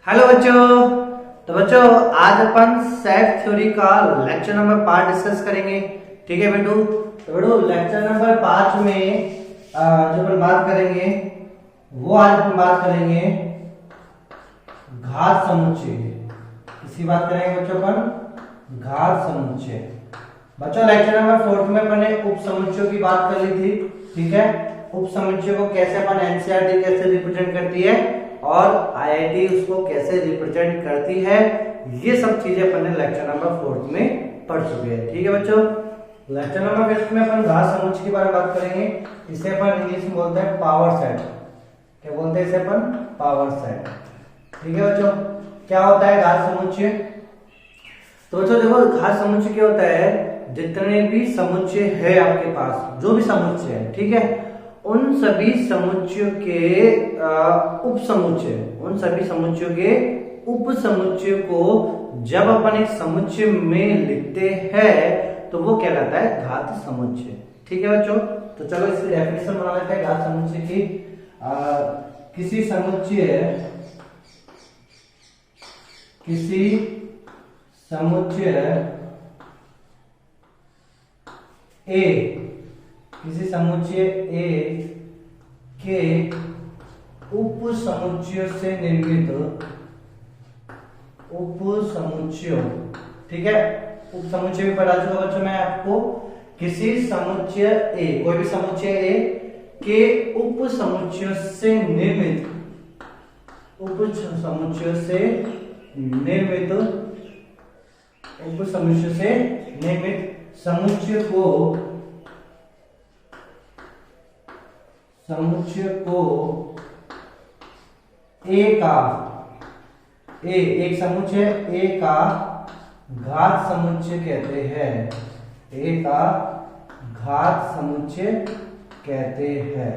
Hello बच्चों। तो बच्चों आज अपन सेट थ्योरी का लेक्चर नंबर 5 डिस्कस करेंगे। ठीक है बेटू। तो बेटू लेक्चर नंबर 5 में जो अपन बात करेंगे वो आज अपन बात करेंगे घात समुच्चय। किसकी बात करेंगे बच्चों? अपन घात समुच्चय। बच्चों लेक्चर नंबर 4 में अपन ने उप समुच्चयों की बात कर ली थी। ठीक है, उप समुच्चय को कैसे अपन एनसीईआरटी कैसे रिप्रेजेंट करती है और आईआईटी उसको कैसे रिप्रेजेंट करती है, ये सब चीजें अपन ने लेक्चर नंबर 4 में पढ़ चुके हैं। ठीक है बच्चों, लेक्चर नंबर 5 में अपन घात समुच्चय के बारे में बात करेंगे। इसे अपन इंग्लिश में बोलते हैं पावर सेट। क्या बोलते हैं इसे अपन? Power set. ठीक है बच्चों, क्या होता है घात समुच्चय? तो बच्चों देखो, घात समुच्चय क्या होता है? जितने भी समुच्चय है आपके पास, जो भी समुच्चय है, ठीक है, उन सभी समुच्चयों के उप समुच्चय, उन सभी समुच्चयों के उप समुच्चय को जब अपन एक समुच्चय में लिखते हैं तो वो कहलाता है घात समुच्चय। ठीक है बच्चों, तो चलो इसकी डेफिनेशन बना लेते हैं घात समुच्चय की। किसी समुच्चय किसी समुच्चय ए के उप समुच्चयों से निर्मित उप समुच्चयों, ठीक है, उप समुच्चय भी पढ़ा चुका बच्चों मैं आपको। किसी समुच्चय ए, कोई भी समुच्चय ए के उप समुच्चयों से निर्मित समुच्चय को एक समुच्चय ए का घात समुच्चय कहते हैं। ए का घात समुच्चय कहते हैं।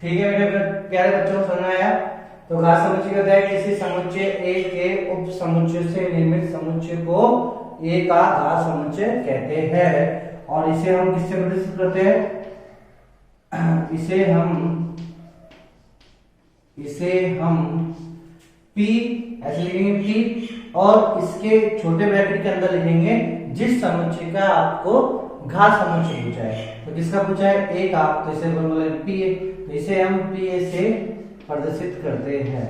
ठीक है मेरे प्यारे बच्चों, समझ में आया? तो घात समुच्चय कहता है किसी समुच्चय ए के उप समुच्चय से निर्मित समुच्चय को ए का घात समुच्चय कहते हैं। और इसे हम किससे प्रदर्शित करते हैं? इसे हम P ऐसे लिखेंगे P, और इसके छोटे ब्रैकेट के अंदर लिखेंगे जिस समुच्चय का आपको घात समुच्चय पूछा है। तो किसका पूछा है? ए का, तो इसे बोले P। तो इसे हम P से प्रदर्शित करते हैं।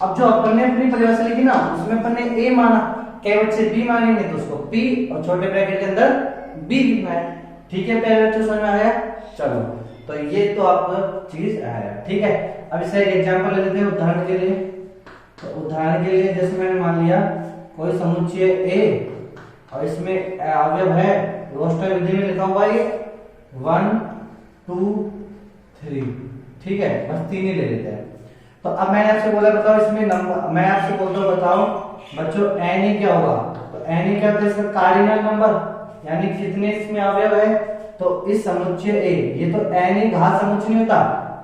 अब जो अपन ने अपनी परिभाषा लिखी ना, उसमें अपन ने ए माना, क्या बच्चे बी मानेंगे तो उसको पी और छोटे ब्रैकेट के अंदर बी लिखना है। ठीक है प्यारे बच्चों, समझ में आया? चलो, तो ये तो आपको चीज आया। ठीक है, अब इसका एक एग्जांपल ले लेते हैं उदाहरण के लिए। तो उदाहरण के लिए जैसे मैंने मान लिया कोई समुच्चय ए और इसमें अवयव है, रोस्टर विधि में लिखा हुआ है 1 2 3। ठीक है, बस 3 ही ले लेते हैं। तो अब मैंने आपसे बोला बताओ इसमें नंबर, मैं आपसे बोलता हूँ बताओ बच्चों एन ही क्या होगा? तो एन ही क्या होता है? इसका कार्डिनल नंबर, यानी कितने इसमें अवयव है। तो इस समुच्चय ए, ये तो एन ही घात समुच्चय नहीं होता।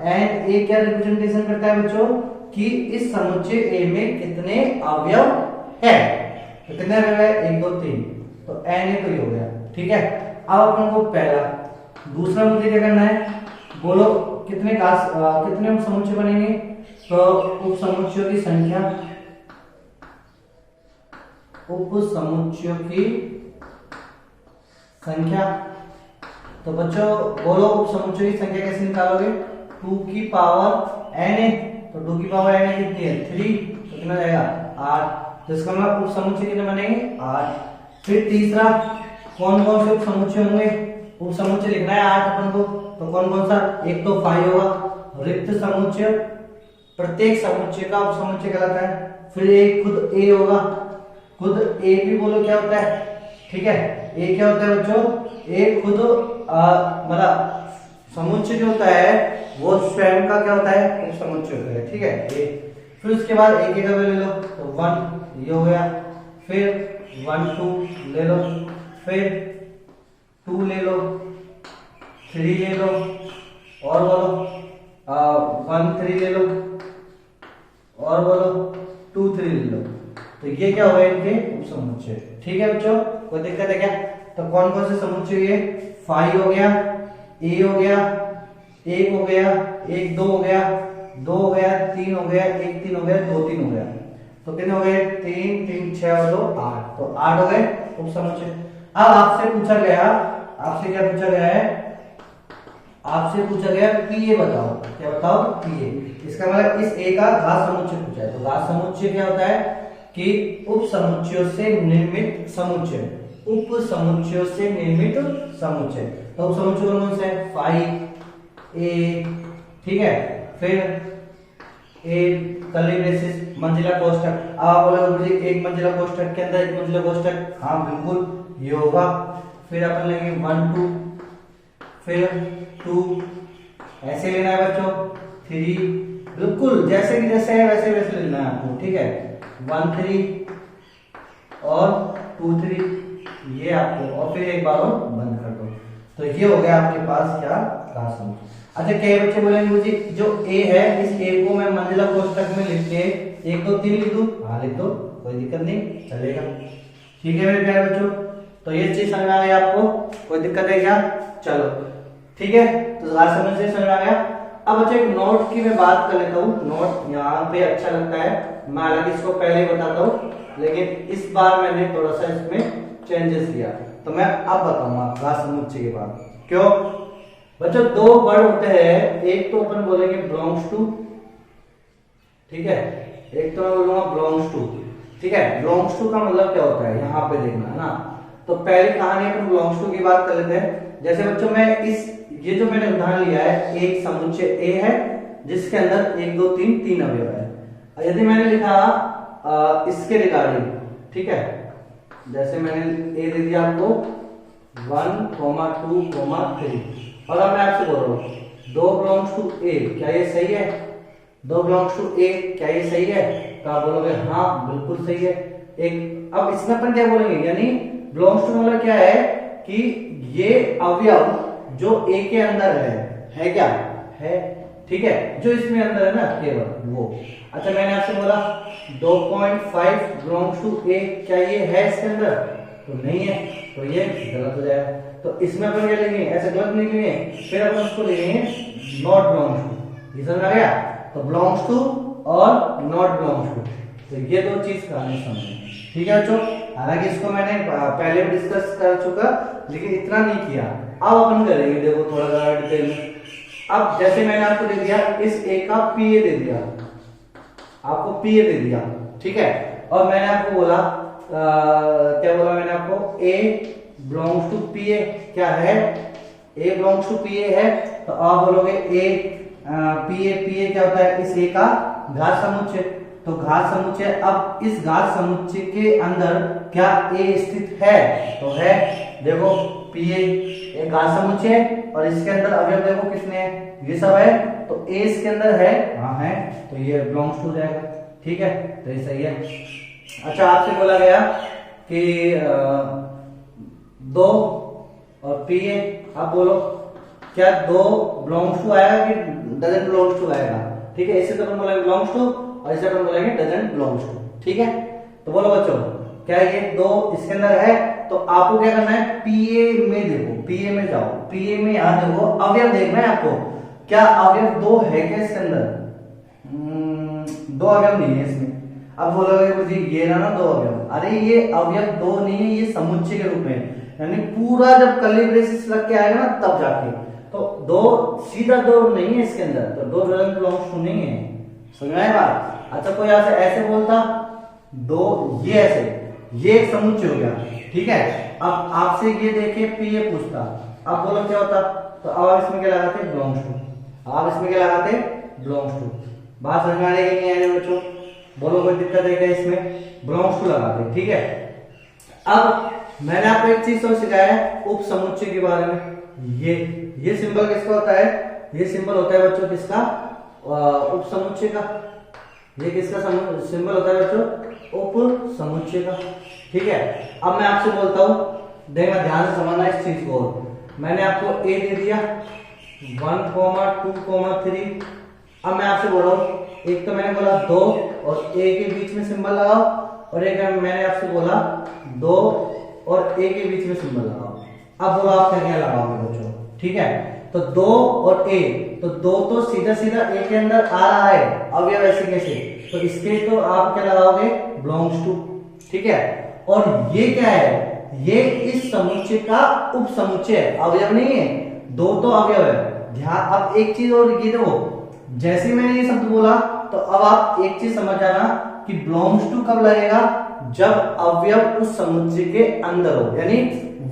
एन ए क्या रिप्रेजेंटेशन करता है बच्चों कि इस समुच्चय ए में कितने अवयव है। तो कितने अवयव है? 1 2 3। तो एन ए तो ये हो गया। ठीक है, अब अपन को पहला, दूसरा मुझे क्या करना है? बोलो कितने कितने समुच्चय बनेंगे? तो उप समुच्चयों की संख्या, तो बच्चों बोलो उप समुच्चयों की संख्या कैसे निकालोगे? 2 की पावर n है, तो 2 की पावर n कितनी है? 3। तो कितना जाएगा? 8। तो इसका मतलब उप समुच्चय कितने बनेंगे? 8। फिर तीसरा, कौन कौन से उप समुच्चय होंगे? उप समुच्चय लिखना है 8 अपन को, तो कौन कौन सा? एक तो 5 होगा रिक्त समुच्चय, प्रत्येक समुच्चय का उप समुच्चय कहलाता है। फिर एक खुद ए होगा, खुद ए भी बोलो क्या होता है? ठीक है, ए क्या होता है बच्चों? ए खुद मतलब समुच्चय जो होता है वो स्वयं का क्या होता है? उप समुच्चय होता है। ठीक है, ए। फिर उसके बाद एक एक ले लो, तो 1 ये हो गया, फिर 1 2 ले लो, फिर 2 ले लो, 3 ले लो, और बोलो 1 3 ले लो, और बोलो 2 3 ले लो। तो ये क्या हो गए इनके उपसमुच्चय। ठीक है बच्चों, कोई दिक्कत है क्या? तो कौन कौन से समुच्चय ये, 5 हो गया, ए हो गया, 1 हो गया, 1 2 हो गया, 2 हो गया, 3 हो गया, 1 3 हो गया, 2 3 हो गया। तो कितने हो गए, 3 3 6 और 2 8, तो 8 हो गए उप समुच्चय। अब आपसे पूछा गया, आपसे क्या पूछा गया है, आपसे पूछा गया पीए बताओ, क्या बताओ, पीए। इसका मतलब इस ए का घात समुच्चय पूछा है। तो घात समुच्चय क्या होता है कि उप समुच्चयों से निर्मित समुच्चय, उप समुच्चयों से निर्मित समुच्चय। तो उप समुच्चय कौन से है, 5 ए, ठीक है, फिर ए कर्ली ब्रेसेस मंजिला कोष्ठक। अब आप बोलोगे मुझे एक मंजिला कोष्ठक के अंदर एक मंजिला कोष्ठक, हाँ बिल्कुल ये होगा। फिर अपन लेंगे 1 2, फिर 2, ऐसे लेना है बच्चों, 3, बिल्कुल जैसे कि जैसे है वैसे वैसे लेना है आपको, ठीक है, 1 3 और 2 3, ये आपको, और फिर एक बार और बंद कर दो। तो ये हो गया आपके पास क्या, घात समुच्चय। अच्छा कई बच्चे बोलेंगे मुझे जो ए है, इस ए को मैं मंजिला कोष्ठक में लिख के 1 2 3 लिख दूं, हाँ लिख दो, कोई दिक्कत नहीं, चलेगा। ठीक है मेरे प्यारे बच्चों, तो ये चीज समझ आ गई आपको, कोई दिक्कत है क्या, चलो ठीक है। तो घात समुच्चय समझ आ गया। अब बच्चों एक नोट की मैं बात कर लेता हूँ, नोट यहाँ पे अच्छा लगता है, मैं हालांकि इसको पहले ही बताता हूँ, लेकिन इस बार मैंने थोड़ा सा इसमें चेंजेस किया, तो मैं अब बताऊंगा घात समुच्चय के बाद। क्यों बच्चों, दो वर्ड होते हैं, एक तो अपन बोलेंगे बिलोंग्स टू, ठीक है, एक तो मैं बोलूंगा बिलोंग्स टू, ठीक है। बिलोंग्स टू का मतलब क्या होता है, यहाँ पे देखना है ना। तो पहली कहानी अपन बिलोंग्स टू की बात कर लेते हैं। जैसे बच्चों मैं इस, ये जो मैंने उदाहरण लिया है, एक समुच्चय ए है जिसके अंदर 1 2 3 3 अवयव है। यदि मैंने लिखा इसके रिगार्डिंग, ठीक है, जैसे मैंने ए दे दिया आपको 1 2 3, और अब मैं आपसे बोल रहा हूँ 2 बिलोंग्स टू ए, क्या ये सही है, 2 बिलोंग्स टू ए, क्या ये सही है, तो आप बोलोगे हाँ बिल्कुल सही है। एक, अब इसमें अपन क्या बोलेंगे, यानी बिलोंग्स टू मतलब क्या है कि ये अवयव जो ए के अंदर है क्या है, ठीक है, जो इसमें अंदर है ना केवल वो। अच्छा मैंने आपसे बोला 2.5 बिलोंग्स टू ए, क्या ये है इसके अंदर, तो नहीं है, तो ये गलत हो जाएगा। तो इसमें अपन क्या लेंगे, ऐसे गलत नहीं लेंगे, फिर अपन उसको लेंगे नॉट बिलोंग्स टू, ये समझ आ गया। तो बिलोंग्स टू और नॉट बिलोंग्स टू, तो ये दो चीज कहानी समझे, ठीक है बच्चों। हालांकि इसको मैंने पहले भी डिस्कस कर चुका, लेकिन इतना नहीं किया, अब अपन करेंगे, देखो थोड़ा सा डिटेल में। अब जैसे मैंने आपको दे दिया इस ए का पीए दे दिया, आपको पीए दे दिया, ठीक है, और मैंने आपको बोला क्या बोला मैंने आपको, ए बिलोंग्स टू पीए, क्या है, ए बिलोंग्स टू पीए है, तो आप बोलोगे ए पीए, पीए क्या होता है, इस ए का घात समुच्चय। तो घात समुच्चय, अब इस घात समुच्चय के अंदर क्या ए स्थित है, तो है, देखो पीए एक घात समुच्चय और इसके अंदर अवयव देखो कितने हैं, ये सब है, तो ए इसके अंदर है, हाँ है, तो ये बिलोंग्स टू जाएगा, ठीक है, तो ये सही है। अच्छा आपसे बोला गया कि 2 और पीए, आप बोलो क्या 2 बिलोंग्स टू आएगा कि डजंट बिलोंग्स टू आएगा, ठीक है, इसे तो अपन बोलेंगे बिलोंग्स टू और इसे अपन बोलेंगे डजंट बिलोंग्स टू, ठीक है। तो बोलो बच्चों क्या ये 2 इसके अंदर है, तो आपको क्या करना है, पीए में देखो, पीए में जाओ, पीए में यहां देखो, अवयव देखना है आपको, क्या अवयव 2 है क्या इसके अंदर, 2 अवयव नहीं है इसमें। अब बोलोगे मुझे ये ना 2 अवयव, अरे ये अवयव 2 नहीं है, ये समुच्चय के रूप में, यानी पूरा जब कर्ली ब्रेसेस लग के आएगा ना तब जाके, तो 2 सीधा 2 नहीं है इसके अंदर, तो 2 डजंट बिलोंग्स टू नहीं है, समझ में आया बात। अच्छा कोई ऐसे बोलता 2, ये ऐसे, ये एक समुच्चय हो गया, ठीक है। अब आपसे ये देखे पीए पूछता, अब बोलो क्या होता, तो अब आप इसमें क्या लगाते, बिलोंग्स टू, आप इसमें क्या लगाते, बिलोंग्स टू। बात समझ में आ रही है नहीं आ रही बच्चों, बोलो कोई दिक्कत है क्या, इसमें बिलोंग्स टू लगाते, ठीक है। अब मैंने आपको एक चीज और सिखाया है उप समुच्चय के बारे में, ये सिंबल किसका होता है, ये सिंबल होता है बच्चों किसका, उप समुच्चय का, ये किसका सिंबल होता है बच्चों, उप समुच्चय का, ठीक है। अब मैं आपसे बोलता हूं, देखना ध्यान से समझना इस चीज को, मैंने आपको ए दे दिया 1 2 3, अब मैं आपसे बोल रहा हूं, एक तो मैंने बोला 2 और ए के बीच में सिंबल लगाओ, और एक मैंने आपसे बोला 2 और ए के बीच में सिंबल लगाओ। अब बोलो आप क्या क्या लगाओगे बच्चों, ठीक है। तो 2 और ए, तो 2 तो सीधा सीधा ए के अंदर आ रहा है, अब ये वैसे कैसे, तो इसके तो आप क्या लगाओगे, बिलोंग्स टू, ठीक है। और ये क्या है, ये इस समुच्चय का उप समुच्चय है, अवयव नहीं है, 2 तो अवयव है। ध्यान, अब एक चीज और ये देखो, जैसे मैंने ये शब्द बोला तो अब आप एक चीज समझ जाना कि बिलोंग्स टू कब लगेगा, जब अवयव उस समुच्चय के अंदर हो, यानी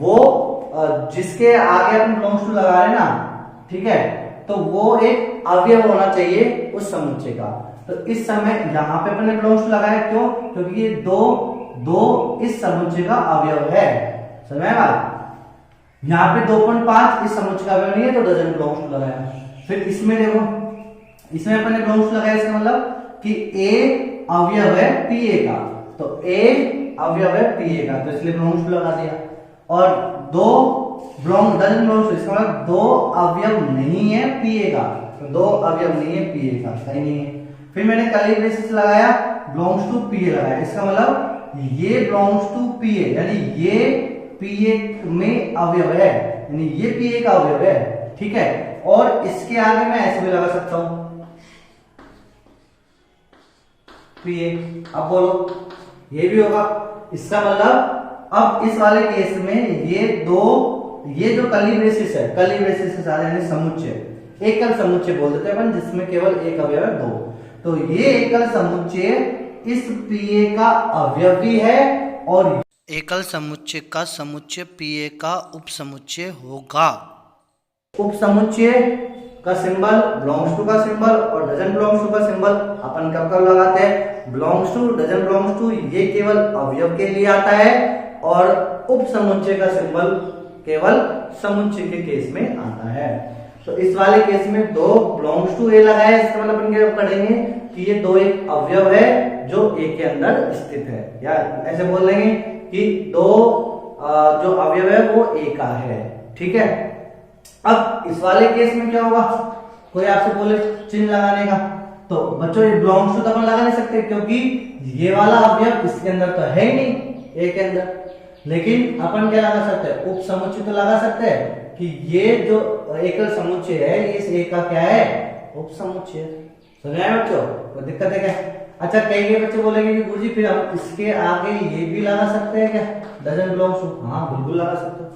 वो जिसके आगे अपन बिलोंग्स टू लगा रहे हैं ना, ठीक है, तो वो एक अवयव होना चाहिए उस समुच्चय का। तो इस समय यहां पे अपने बिलोंग्स टू लगाया, क्यों, क्योंकि ये दो इस समुच्चय का अवयव है, समझ में आया। यहाँ पे 2.5 इस समुच्चय का अवयव नहीं है, तो डजन बिलोंग्स टू लगाया। फिर इसमें देखो, इसमें अपने बिलोंग्स टू लगाया, इसका मतलब कि ए अवयव है पीए का, तो ए अवयव है पीए का, तो इसलिए बिलोंग्स टू लगा दिया। और 2 डजन बिलोंग्स टू, इसका मतलब 2 अवयव नहीं है पीए का, तो 2 अवयव नहीं है पीए का, सही नहीं है। फिर मैंने कर्ली ब्रेसेस लगाया, बिलोंग्स टू पीए लगाया, इसका मतलब ये बिलोंग्स टू पीए, यानी ये पीए में अवयव है, यानी ये पीए का अवयव है, ठीक है। और इसके आगे मैं ऐसे भी लगा सकता हूं पीए, अब बोलो ये भी होगा, इसका मतलब अब इस वाले केस में ये जो कर्ली ब्रेसेस है, कर्ली ब्रेसेस के साथ यानी समुच्चय, एकल समुच्चय बोल देते हैं अपन, जिसमें केवल एक अवयव है 2, तो ये एकल समुच्चय इस पीए का अवयव भी है, और एकल समुच्चय का समुच्चय पीए का उपसमुच्चय होगा। उपसमुच्चय का सिंबल, बिलोंग्स टू का सिंबल और डजन बिलोंग्स टू का सिंबल अपन कब कब लगाते हैं, belongs to, doesn't belongs to ये केवल अवयव के लिए आता है, और उपसमुच्चय का सिंबल केवल समुच्चय के केस में आता है। तो इस वाले केस में 2 बिलोंग्स टू ए लगाया, इसका मतलब अपन क्या पढ़ेंगे कि ये 2 एक अवयव है जो ए के अंदर स्थित है, या ऐसे बोल देंगे कि 2 जो अवयव है वो ए का है, ठीक है। अब इस वाले केस में क्या होगा, कोई आपसे बोले चिन्ह लगाने का, तो बच्चों ये बिलोंग्स टू तो अपन लगा नहीं सकते, क्योंकि ये वाला अवयव इसके अंदर तो है ही नहीं ए के अंदर, लेकिन अपन क्या लगा सकते हैं, उप समुच्चय तो लगा सकते हैं कि ये जो एकल समुच्चय है इस ए का क्या है, उप समुच्चय। समझ आया बच्चों, कोई दिक्कत है क्या। अच्छा, कई बच्चे बोलेंगे कि गुरुजी फिर हम इसके आगे ये भी लगा सकते हैं क्या, डजन बिलोंग्स टू, हाँ बिल्कुल लगा सकते हो,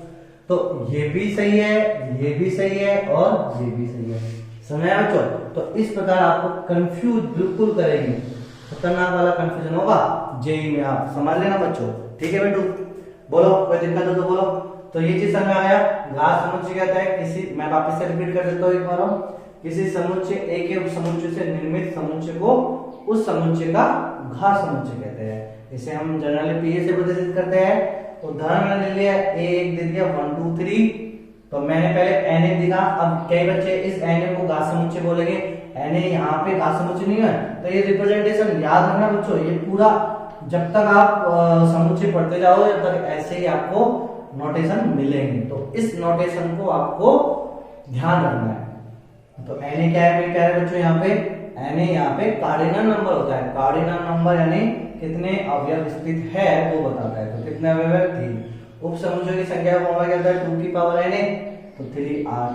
तो ये भी सही है, ये भी सही है और ये भी सही है, समझ आया बच्चों। तो इस प्रकार आपको कंफ्यूज बिल्कुल करेंगे, खतरनाक वाला कंफ्यूजन होगा जेई में, आप समझ लेना बच्चों, ठीक है बेटू। बोलो कोई दिक्कत हो तो बोलो। तो ये चीज समझ आया, घास समुच्चय कहता है किसी, मैं वापस से रिपीट कर देता हूँ एक बार, किसी समुच्चय ए के उपसमुच्चय से निर्मित समुच्चय को उस समुच्चय का घास समुच्चय कहते हैं। इसे हम जनरली पीए से प्रदर्शित करते हैं। उदाहरण मैंने ले लिया, ए एक दे दिया 1 2 3, तो मैंने पहले एन ए दिखा, अब कई बच्चे इस एन ए को घास समुच्चय बोलेंगे, एन ए यहाँ पे घास समुच्चय नहीं है, तो ये रिप्रेजेंटेशन याद रखना बच्चों, ये पूरा जब तक आप समुच्चय पढ़ते जाओ जब तक ऐसे ही आपको नोटेशन मिलेंगे, तो इस नोटेशन को आपको ध्यान रखना है। तो एन क्या है, क्या है बच्चों, यहाँ पे एन यहाँ पे कार्डिनल नंबर होता है, कार्डिनल नंबर यानी कितने अवयव स्थित है वो बताता है, तो कितने अवयव है 3। उप समुच्चयों की संख्या को क्या होता है 2 की पावर n, तो 3 8।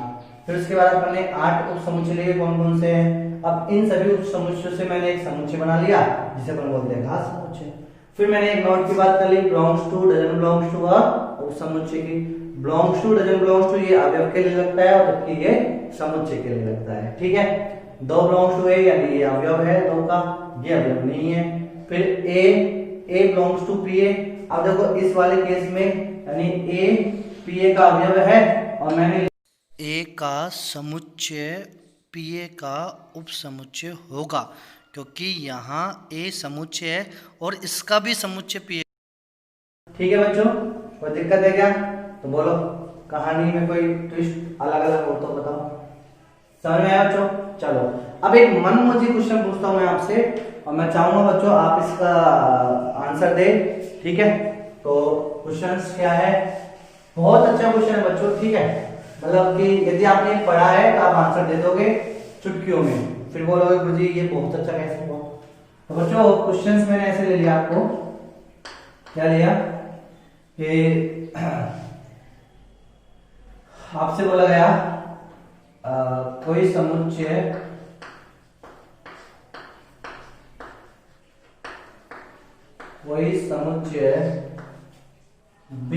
फिर उसके बाद अपन ने 8 उप समुच्चय लिए, कौन कौन से हैं। अब इन सभी उप समुच्चयों से मैंने एक समुच्चय बना लिया जिसे अपन बोलते हैं घास समुच्चय। फिर मैंने एक नोट की बात कर ली, belongs to, doesn't belongs to और उप समुच्चय की। Belongs to, doesn't belongs to ये अवयव के लिए लगता है और जबकि ये समुच्चय के लिए लगता है, ठीक है। 2 बिलोंग्स टू ए यानी ये अवयव है 2 का, ये अवयव नहीं है। फिर ए बिलोंग्स टू पीए, अब देखो इस वाले केस में यानी ए पीए का अवयव है और मैंने ए का समुच्चय पीए का उपसमुच्चय होगा, क्योंकि यहाँ ए समुच्चय है और इसका भी समुच्चय पीए। ठीक है बच्चों, कोई दिक्कत है क्या, तो बोलो कहानी में कोई ट्विस्ट अलग अलग हो तो बताओ। समझ में आया बच्चों। चलो अब एक मनमोजी क्वेश्चन पूछता हूं मैं आपसे और मैं चाहूंगा बच्चों आप इसका आंसर दे, ठीक है। तो क्वेश्चन क्या है, बहुत अच्छा क्वेश्चन है बच्चों, ठीक है। मतलब कि यदि आपने पढ़ा है तो आप आंसर दे दोगे चुटकियों में, फिर बोलोगे गुरुजी ये बहुत अच्छा कैसे हुआ। तो बच्चों क्वेश्चंस मैंने ऐसे ले लिया, आपको क्या लिया, कि आपसे बोला गया कोई समुच्चय B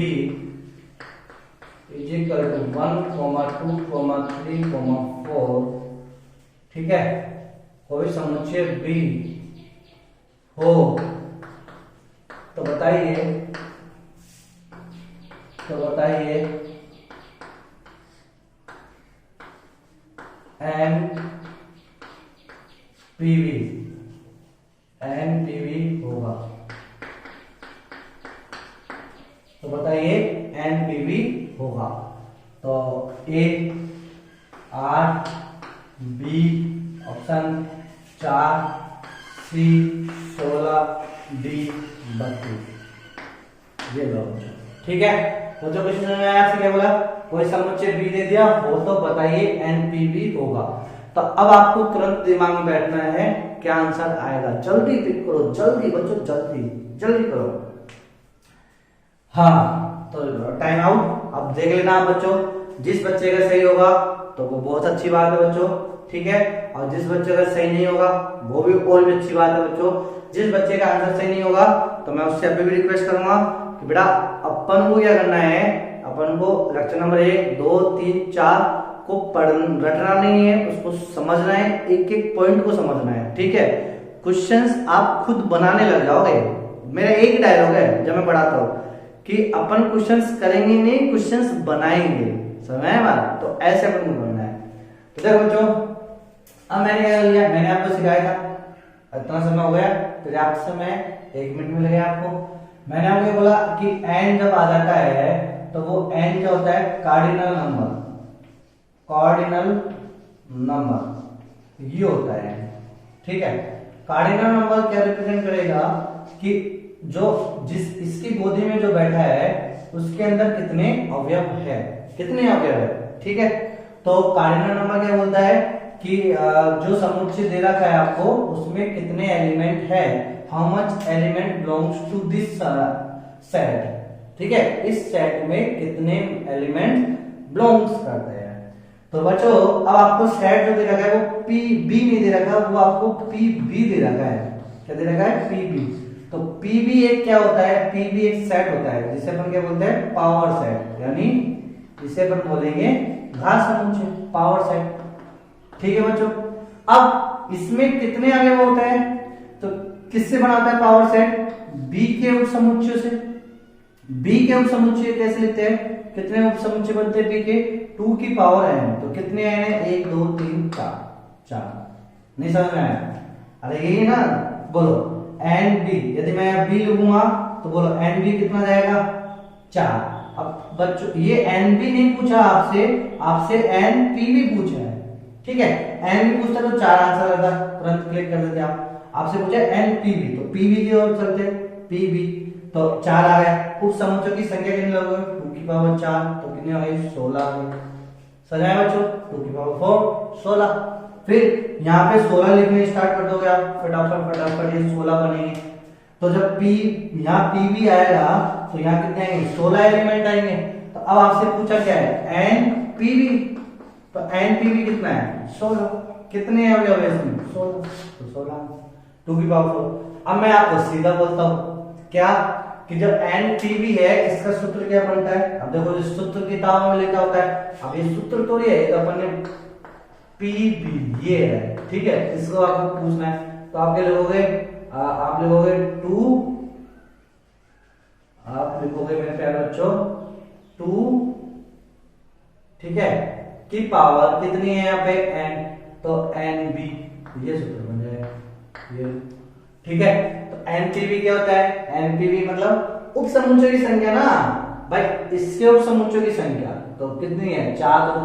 इज इक्वल टू 1, 2, 3, 4, ठीक है, कोई समुच्चय B हो तो बताइए NPV होगा। तो बताइए NPV होगा। तो A 8, B option 4, C 16, D 32। ये लो बच्चों, ठीक है। तो जो क्वेश्चन में आया आपसे क्या बोला, कोई समुच्चय B दे दिया हो तो बताइए NPV होगा। तो अब आपको तुरंत दिमाग में बैठना है क्या आंसर आएगा। जल्दी पिक करो, जल्दी बच्चों, जल्दी करो। हाँ तो टाइम आउट। अब देख लेना आप बच्चों, जिस बच्चे का सही होगा तो वो बहुत अच्छी बात है बच्चों, ठीक है। और जिस बच्चे का सही नहीं होगा वो भी और भी अच्छी बात है बच्चों। जिस बच्चे का आंसर सही नहीं होगा तो मैं उससे अभी भी रिक्वेस्ट करूंगा कि बेटा अपन को क्या करना है, अपन को लेक्चर नंबर 1, 2, 3, 4 को रटना नहीं है, उसको समझना है, एक एक पॉइंट को समझना है, ठीक है। क्वेश्चंस आप खुद बनाने लग जाओगे। मेरा एक डायलॉग है जब मैं पढ़ाता हूँ कि अपन क्वेश्चंस करेंगे नहीं, क्वेश्चंस बनाएंगे, समझ में बात। तो ऐसे अपन को करना है। तो देखो बच्चों, अब मैंने क्या लिया, मैंने आपको सिखाया था, इतना समय हो गया, फिर आप समय 1 मिनट मिल गया आपको। मैंने आपको बोला कि n जब आ जाता है तो वो n क्या होता है, कार्डिनल नंबर ये होता है, ठीक है। कार्डिनल नंबर क्या रिप्रेजेंट करेगा कि जिस इसकी गोदी में जो बैठा है उसके अंदर कितने अवयव है, ठीक है। तो कार्डिनल नंबर क्या बोलता है कि जो समुच्चय दे रखा है आपको उसमें कितने एलिमेंट है, how much element belongs to this set, ठीक है। इस सेट में कितने एलिमेंट बिलोंग्स करते हैं। तो बच्चों अब आपको सेट जो दे रखा है वो PB नहीं दे रखा, वो आपको PB दे रखा है। क्या दे रखा है, PB। तो PB एक क्या होता है, PB एक सेट होता है जिसे अपन क्या बोलते हैं, पावर सेट, यानी जिसे अपन बोलेंगे घात समुच्चय, पावर सेट, ठीक है बच्चों। अब इसमें कितने अवयव होते हैं, तो किससे बनाता है पावर सेट, B के उप समुच्चय से। B के उप समुच्चय कैसे लिखते हैं, कितने उप समुच्चय बनते हैं B के, 2 की पावर n। तो कितने n है, 1, 2, 3, 4। नहीं समझ में आया, अरे यही ना, बोलो NB। यदि मैं B लिखूंगा तो बोलो NB कितना जाएगा, 4। अब बच्चों ये NB नहीं पूछा आपसे NPV पूछा है, ठीक है। NB पूछता तो 4 आंसर आता, तुरंत क्लिक कर देते आप। आपसे पूछा NPV, तो PV की ओर चलते, PV तो 4 आ गया। उप समुच्चयों की संख्या कितनी लोगे, 2 की पावर 4, तो कितने हो गए, 16 आ गए। सजाए बच्चों, 2 की पावर 4 16। फिर यहाँ पे 16 लिखने स्टार्ट कर दोगे आप, फटाफट ये 16 बनेंगे। तो जब यहाँ PV आएगा तो यहाँ कितने आएंगे, 16 एलिमेंट आएंगे। तो अब आपसे पूछा क्या है, NPV। तो NPV कितना है, 16। कितने अवयव है इसमें, 16, तो 16 2 की पावर 4। अब मैं आपको सीधा बोलता हूं क्या, कि जब NPV है इसका सूत्र क्या बनता है। अब देखो इस सूत्र किताब में लिखा होता है, अब ये सूत्र तो ये है, तो अपन ने PV ये है, ठीक है। इसको आपको पूछना है, तो आप क्या लिखोगे, आप लिखोगे 2, आप लिखोगे मेरे प्यारे बच्चों 2, ठीक है, की पावर कितनी है यहाँ पे n, तो NB, ये सूत्र बन जाएगा ये, ठीक है। तो NPV क्या होता है, NPV मतलब उप समुच्चय की संख्या ना भाई, इसके उप समुच्चय की संख्या तो कितनी है, 4, तो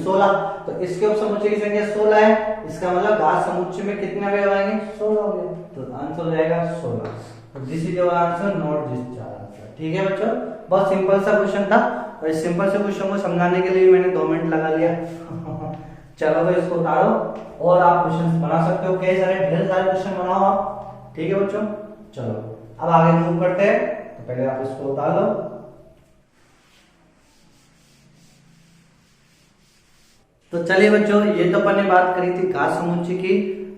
16। तो इसके उप समुच्चय की संख्या 16 है, इसका मतलब घात समुच्चय में कितने अवयव आएंगे, 16 अवयव। तो आंसर हो जाएगा 16। तो this is your answer, not this 4 answer, ठीक है बच्चों। बहुत सिंपल सा क्वेश्चन था, और इस सिंपल से क्वेश्चन को समझाने के लिए मैंने 2 मिनट लगा लिया। चलो तो इसको उतारो और आप क्वेश्चन बना सकते हो, कई सारे ढेर सारे क्वेश्चन बनाओ आप, ठीक है बच्चों। चलो अब आगे मूव करते हैं, तो पहले आप इसको उतार लो। तो चलिए बच्चों, ये तो अपन ने बात करी थी घात समुच्चय की।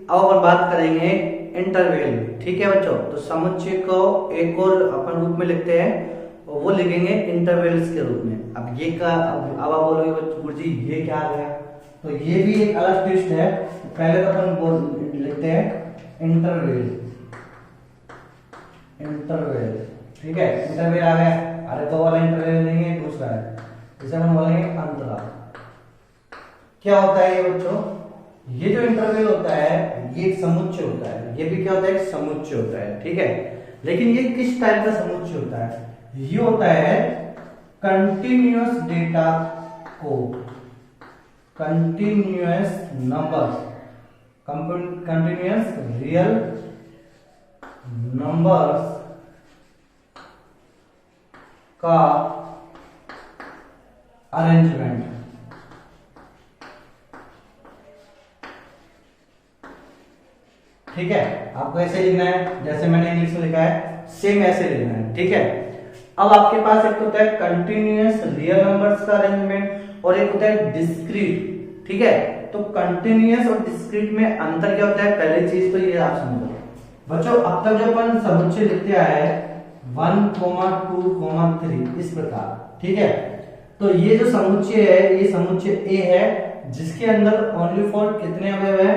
अब अपन बात करेंगे इंटरवल। ठीक है बच्चों, तो समुच्चय को एक और अपन रूप में लिखते हैं और वो लिखेंगे इंटरवल्स के रूप में। अब ये का अब आप बोलोगे बच्चों गुरुजी ये क्या आ गया, तो ये भी एक अलग ट्विस्ट है। पहले तो अपन लिखते हैं इंटरवल। इंटरवल, ठीक है, इंटरवल आ गया। अरे तो वाला इंटरवल नहीं है, दूसरा है, इसे हम बोलेंगे अंतराल। क्या होता है ये बच्चों, ये जो इंटरवल होता है ये एक समुच्चय होता है। ये भी क्या होता है, एक समुच्चय होता है। ठीक है, लेकिन ये किस टाइप का समुच्चय होता है, ये होता है कंटिन्यूअस डेटा को, continuous numbers, continuous real numbers का अरेंजमेंट। ठीक है, आपको ऐसे लिखना है जैसे मैंने इंग्लिश में लिखा है, सेम ऐसे लिखना है। ठीक है, अब आपके पास एक होता है कंटिन्यूअस रियल नंबर्स का अरेंजमेंट और एक होता है डिस्क्रीट। ठीक है, तो कंटिन्यूअस और डिस्क्रीट में अंतर क्या होता है, पहली चीज तो ये आप समझो बच्चों। अब तक जो अपन समुच्चय लिखते आए हैं 1, 2, 3 इस प्रकार। ठीक है, तो ये जो समुच्चय है ये समुच्चय ए है, जिसके अंदर ओनली फॉर कितने अवयव है,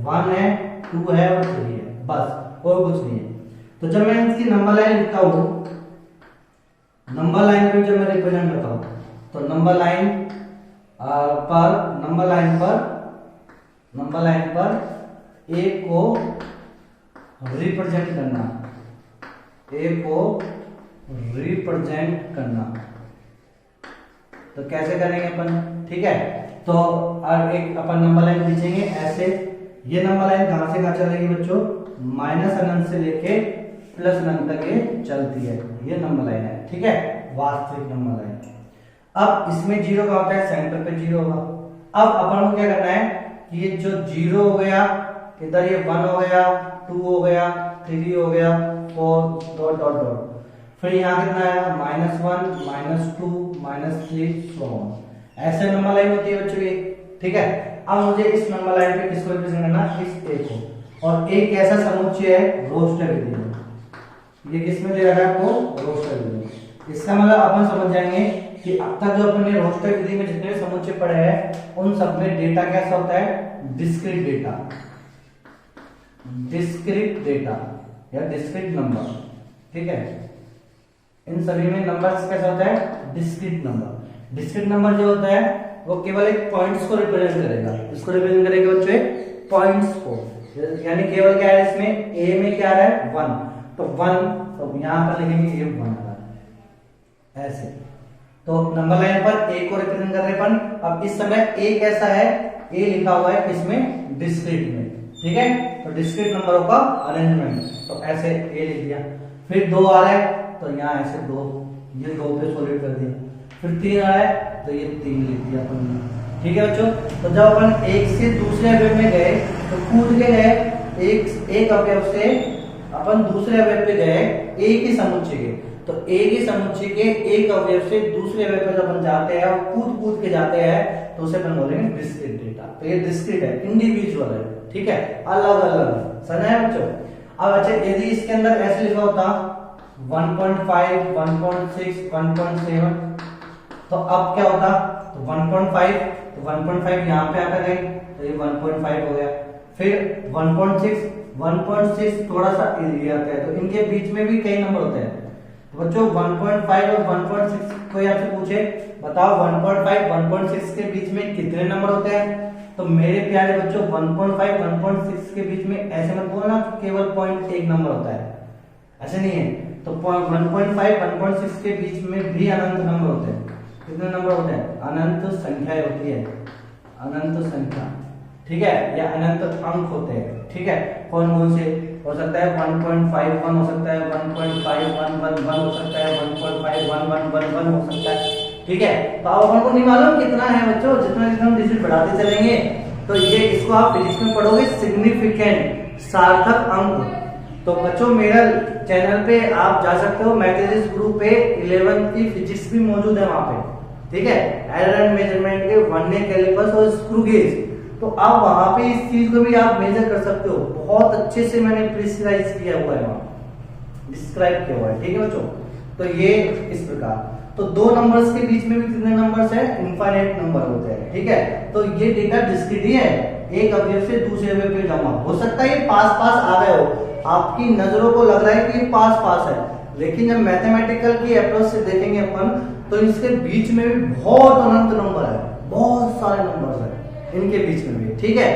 1 है, 2 है और 3 है, बस और कुछ नहीं है। तो जब मैं इसकी नंबर लाइन लिखता हूं, नंबर लाइन पे जब मैं रिप्रेजेंट करता हूं, तो नंबर लाइन पर ए को रिप्रेजेंट करना, ए को रिप्रेजेंट करना, तो कैसे करेंगे अपन। ठीक है, तो एक अपन नंबर लाइन खींचेंगे ऐसे। ये नंबर लाइन कहां से कहां चलेगी बच्चों, माइनस अनंत से लेके प्लस अनंत तक ये चलती है, ये नंबर लाइन है। ठीक है, वास्तविक नंबर लाइन। अब इसमें जीरो का होता है, सेंटर पे जीरो होगा। अब अपन को क्या करना है कि ये जो जीरो हो गया इधर, ये 1 हो गया, 2 हो गया, 3 हो गया, 4 डॉट डॉट डॉट, फिर यहाँ कितना है, -1, -2, -3 ऐसे नंबर लाइन होती है बच्चों की। ठीक है, अब मुझे इस नंबर लाइन पे किसको रिप्रेजेंट करना, इस ए को। और एक ऐसा समुच्चय है रोस्टर विधि में, ये किसमें दे रखा है आपको, रोस्टर विधि। इसका मतलब अपन समझ जाएंगे कि अब तक जो अपन ने रोस्टर विधि में जितने समुच्चय पढ़े हैं उन सब में डेटा कैसा होता है, डिस्क्रीट डेटा, डिस्क्रीट डेटा या डिस्क्रीट नंबर। ठीक है, इन सभी में नंबर्स कैसा होता है, डिस्क्रीट नंबर। डिस्क्रीट नंबर जो होता है वो केवल एक पॉइंट्स को रिप्रेजेंट करेगा। इसको रिप्रेजेंट करेगा बच्चों पॉइंट्स को, यानी केवल क्या है इसमें, ए में क्या है 1, तो 1, तो यहां पर लिखेंगे ये 1 ऐसे। तो नंबर लाइन पर ए को रिप्रेजेंट कर रहे अपन। अब इस समय ए कैसा है, ए लिखा हुआ है किसमें, डिस्क्रीट में। ठीक है, तो डिस्क्रीट नंबरों का अरेंजमेंट, तो ऐसे ए लिख दिया। फिर 2 आ रहा है तो यहाँ ऐसे 2, ये 2 पे सॉलिड कर दिया। फिर 3 आ रहा है तो ये 3 लिख दिया अपन। ठीक है बच्चों, तो जब अपन एक से दूसरे अवयव में गए तो कूद के गए, एक अवयव से अपन दूसरे अवयव पे गए ए के समुच्चय के, तो ए के समुच्चय के एक अवयव से दूसरे अवयव पर जब अपन जाते हैं और कूद कूद के जाते हैं तो उसे अपन बोलेंगे डिस्क्रीट डेटा। तो ये डिस्क्रीट है, इंडिविजुअल है। ठीक है, अलग अलग, समझ आया बच्चों। अब अच्छा, यदि इसके अंदर ऐसे लिखा होता 1.5, 1.6, 1.7, तो अब क्या होता, तो 1.5, तो 1.5 यहाँ पे आकर गए तो ये 1.5 हो गया। फिर 1.6, 1.6 थोड़ा सा एरिया आता है, तो इनके बीच में भी कई नंबर होते हैं। तो बच्चों 1.5 और 1.6 कोई आपसे पूछे बताओ 1.5 1.6 के बीच में कितने नंबर होते हैं, तो मेरे प्यारे बच्चों 1.5 1.6 के बीच में ऐसे मत बोलना केवल 0.1 नंबर होता है, ऐसे नहीं है। तो 1.5 1.6 के बीच में भी अनंत नंबर होते हैं। कितने नंबर होते हैं, अनंत संख्या होती है, अनंत संख्या। ठीक है, या अनंत अंक होते हैं। ठीक है, कौन कौन से हो सकता है, 1.51 हो सकता है, 1.5111 हो सकता है, 1.5111 हो सकता है। ठीक है, तो अब अपन को नहीं मालूम कितना है बच्चों, जितना जितना हम डिजिट बढ़ाते चलेंगे तो ये इसको आप फिजिक्स में पढ़ोगे सिग्निफिकेंट, सार्थक अंक। तो बच्चों मेरा चैनल पे आप जा सकते हो, मैथमेटिक्स ग्रुप पे 11th की फिजिक्स भी मौजूद है वहां पे। ठीक है, एरर एंड मेजरमेंट के वर्नियर कैलिपर्स और स्क्रू गेज। तो आप वहां पे इस चीज को भी आप मेजर कर सकते हो, बहुत अच्छे से मैंने प्रिसाइज किया हुआ है, वहां डिस्क्राइब किया हुआ है। ठीक है बच्चों, तो ये इस प्रकार। तो दो नंबर्स के बीच में भी कितने नंबर्स है, इनफाइनाइट नंबर होते हैं। ठीक है, तो ये डेटा डिस्क्रीट ही है, एक अवयव से दूसरे अवयव पे जमा हो सकता है। ये पास पास आ गए हो, आपकी नजरों को लग रहा है कि ये पास पास है, लेकिन जब मैथमेटिकल की अप्रोच से देखेंगे अपन तो इसके बीच में भी बहुत अनंत नंबर है, बहुत सारे नंबर्स है इनके बीच में भी। ठीक है,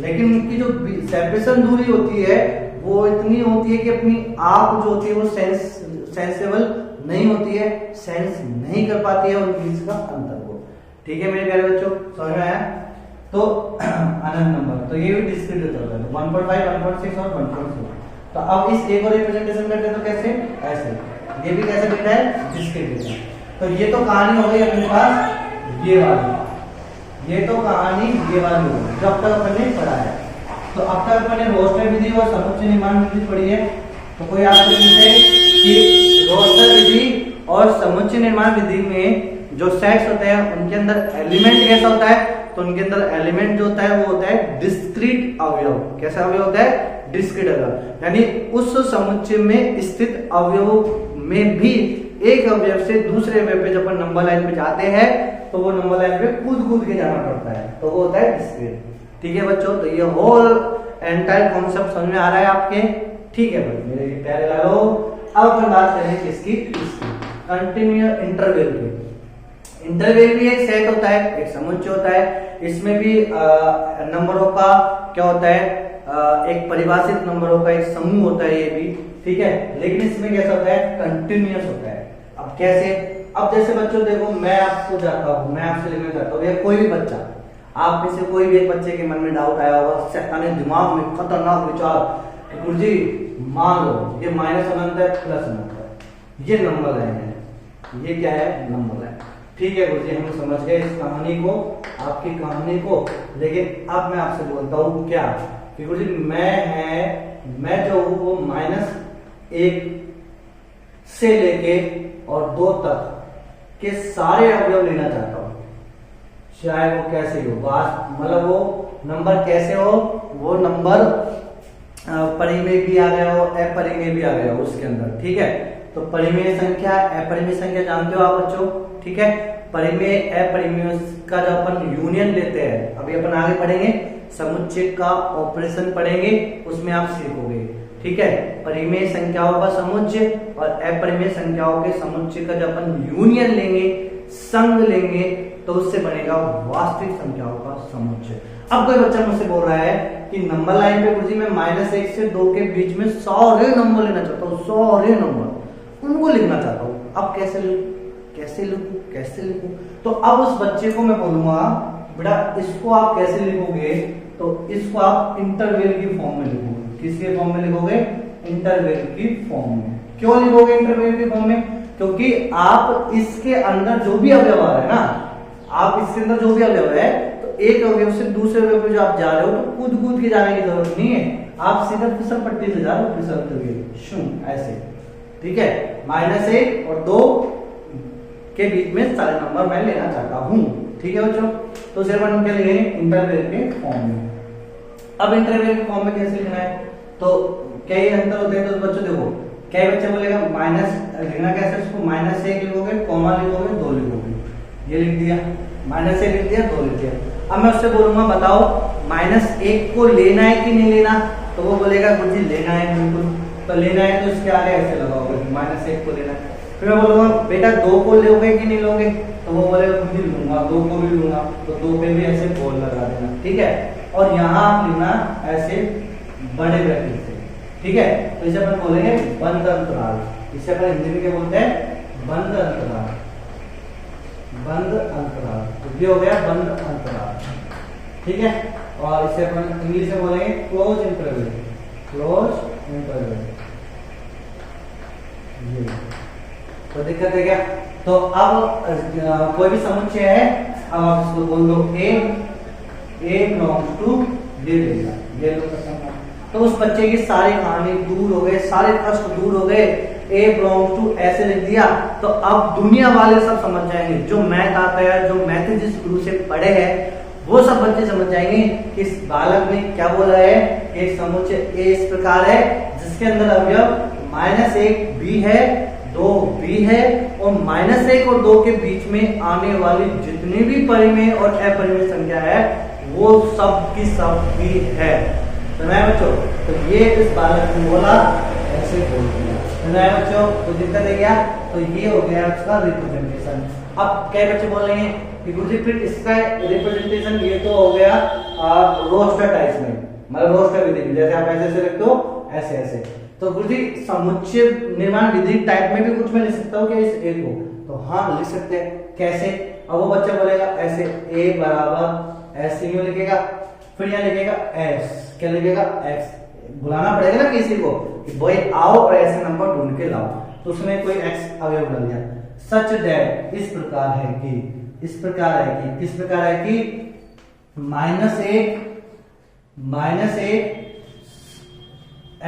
लेकिन इनकी जो सेपरेशन दूरी होती है वो इतनी होती है कि अपनी आंख जो होती है वो सेंसेबल नहीं होती है, सेंस नहीं कर पाती है उनके बीच का अंतर को। ठीक है मेरे प्यारे बच्चों, समझ में आया? तो अनंत नंबर, तो ये भी डिस्क्रीट होता है 1.5, 1.6 और 1.4। तो अब इस एक और रिप्रेजेंटेशन करते हैं तो कैसे, ऐसे, ये भी कैसे दिख रहा है, डिस्क्रीट दिख रहा है। तो ये तो कहानी हो गई अपने पास ये वाली, ये तो कहानी ये वाली हो गई जो अब तक अपन ने पढ़ा है। तो अब तक अपन ने रोस्टर विधि और समुच्चय निर्माण विधि पढ़ी है। तो कोई आपसे पूछे कि रोस्टर विधि और समुच्चय निर्माण विधि में जो सेट्स होते हैं उनके अंदर एलिमेंट कैसा होता है, तो उनके अंदर एलिमेंट जो होता है वो होता है डिस्क्रीट अवयव। कैसा अवयव होता है, डिस्क्रीट अवयव, यानी उस समुच्चय में स्थित अवयव में भी एक अवयव से दूसरे अवयव पे जब अपन नंबर लाइन पे जाते हैं तो वो नंबर लाइन पे कूद के जाना पड़ता है, तो वो होता है डिस्क्रीट। ठीक है बच्चों, तो ये होल एंटायर कॉन्सेप्ट समझ में आ रहा है आपके? ठीक है भाई मेरे प्यारे लालो, अब अपन बात करें किसकी, कंटिन्यूअस इंटरवल की। इंटरवल भी एक सेट होता है, एक समुच्चय होता है, इसमें भी नंबरों का क्या होता है, एक परिभाषित नंबरों का एक समूह होता है ये भी। ठीक है, लेकिन इसमें कैसा होता है, कंटिन्यूअस होता है। अब कैसे, अब जैसे बच्चों देखो मैं आपको जाता हूँ, मैं आपसे लिखना चाहता हूँ, या कोई भी बच्चा, आप में से कोई भी एक बच्चे के मन में डाउट आया होगा, शैतानी दिमाग में खतरनाक विचार कि गुरुजी मान लो ये माइनस अनंत है प्लस अनंत है, ये नंबर लाइन है, ये क्या है, नंबर लाइन। ठीक है गुरुजी, हम समझ गए इस कहानी को, आपकी कहानी को। लेकिन अब मैं आपसे बोलता हूँ क्या कि गुरुजी मैं जो हूँ वो -1 से लेके और 2 तक के सारे अवयव लेना चाहता हूं, चाहे वो कैसे हो, मतलब वो नंबर कैसे हो, वो नंबर परिमेय भी आ गया हो, अपरिमेय भी आ गया हो उसके अंदर। ठीक है, तो परिमेय संख्या अपरिमेय संख्या जानते हो आप बच्चों? ठीक है, परिमेय अपरिमेय का जब अपन यूनियन लेते हैं, अभी अपन आगे पढ़ेंगे समुच्चय का ऑपरेशन पढ़ेंगे, उसमें आप सीखोगे। ठीक है, परिमेय संख्याओं का समुच्चय और अपरिमेय संख्याओं के समुच्चय का जब अपन यूनियन लेंगे, संग लेंगे, तो उससे बनेगा वास्तविक संख्याओं का समुच्चय। अब कोई बच्चा मुझसे बोल रहा है कि नंबर लाइन पे गुरुजी मैं -1 से 2 के बीच में सारे नंबर लेना चाहता हूँ, सारे नंबर उनको लिखना चाहता हूँ, अब कैसे लिखूं? तो अब उस बच्चे को मैं बोलूंगा बेटा इसको आप कैसे लिखोगे, तो इसको आप इंटरवल की फॉर्म में लिखोगे। किसके फॉर्म में लिखोगे? इंटरवल की फॉर्म में। क्यों लिखोगे इंटरवल की फॉर्म में? क्योंकि आप इसके अंदर जो भी अवयव आ रहा है ना, आप इसके अंदर जो भी अवयव है, तो एक अवयव से दूसरे अवयव पे जो आप जा रहे हो तो कूद के जाने की जरूरत नहीं है, आप सीधा फिसल पट्टी से जा रहे हो, फिसलते हुए शू ऐसे। ठीक है, -1 और 2 के बीच में सारे नंबर मैं लेना चाहता हूं। ठीक है बच्चों, तो सिर्फ हम क्या लिखेंगे, इंटरवल के फॉर्म में। अब इंटरवल के फॉर्म में कैसे लिखना है, तो कई अंतर होते हैं। तो बच्चों देखो, कई बच्चे बोलेगा माइनस लिखना कैसे, उसको -1 लिखोगे, कॉमा लिखोगे, 2 लिखोगे, ये लिख दिया, -1 लिख दिया, 2 लिख दिया। अब मैं उससे बोलूंगा बताओ -1 को लेना है कि नहीं लेना, तो वो बोलेगा गुरुजी लेना है, बिल्कुल। तो लेना है तो उसके आगे ऐसे लगाओगे, -1 को लेना है। फिर मैं बोलूंगा बेटा 2 को लोगे कि नहीं लोगे, तो वो बोलेगा गुरुजी लूंगा, 2 को भी लूंगा, तो 2 पे भी ऐसे बोल लगा देना। ठीक है, और यहाँ आप लिखना ऐसे बड़े ब्रैकेट से। ठीक है, तो इसे अपन बोलेंगे बंद अंतराल, इसे अपन हिंदी में क्या बोलते हैं, बंद अंतराल, बंद अंतराल, तो ये हो गया बंद अंतराल। ठीक है, और इसे अपन इंग्लिश में बोलेंगे क्लोज इंटरवल, क्लोज इंटरवल। ये तो दिक्कत है क्या? तो अब कोई भी समुच्चय है, अब आप इसको बोल दो A belongs to ये लेगा, ये लो। तो उस बच्चे की सारी कहानी दूर हो गए, सारे कष्ट दूर हो गए, ए बिलोंग टू ऐसे लिख दिया तो अब दुनिया वाले सब समझ जाएंगे, जो मैथ आता है, जो मैथ जिस गुरु से पढ़े हैं वो सब बच्चे समझ जाएंगे कि इस बालक ने क्या बोला है कि समुच्चय ए इस प्रकार है जिसके अंदर अवयव -1 b है, 2 b है और -1 और 2 के बीच में आने वाली जितनी भी परिमेय और अपरिमेय संख्या है वो सब की सब भी है। समझ बच्चों? तो ये इस बालक ने बोला, ऐसे बोल दिया। समझ बच्चों? तो दिक्कत है क्या? तो ये हो गया उसका रिप्रेजेंटेशन। अब कई बच्चे बोल रहे हैं कि गुरुजी फिर इसका रिप्रेजेंटेशन ये तो हो गया रोस्टर टाइप में, मतलब रोस्टर विधि में, जैसे आप ऐसे लिखते हो ऐसे ऐसे। तो गुरुजी समुच्चय निर्माण विधि टाइप में भी कुछ मैं लिख सकता हूँ क्या इस ए को? तो हाँ लिख सकते हैं। कैसे? अब वो बच्चा बोलेगा ऐसे ए बराबर ऐसे यूं लिखेगा, फिर यहाँ लिखेगा एस, क्या लिखेगा एक्स, बुलाना पड़ेगा ना किसी को कि भाई आओ और ऐसे नंबर ढूंढ के लाओ, तो उसने कोई एक्स अवयव डाल दिया। सच दैट इस प्रकार है कि, इस प्रकार है कि, किस प्रकार है कि -1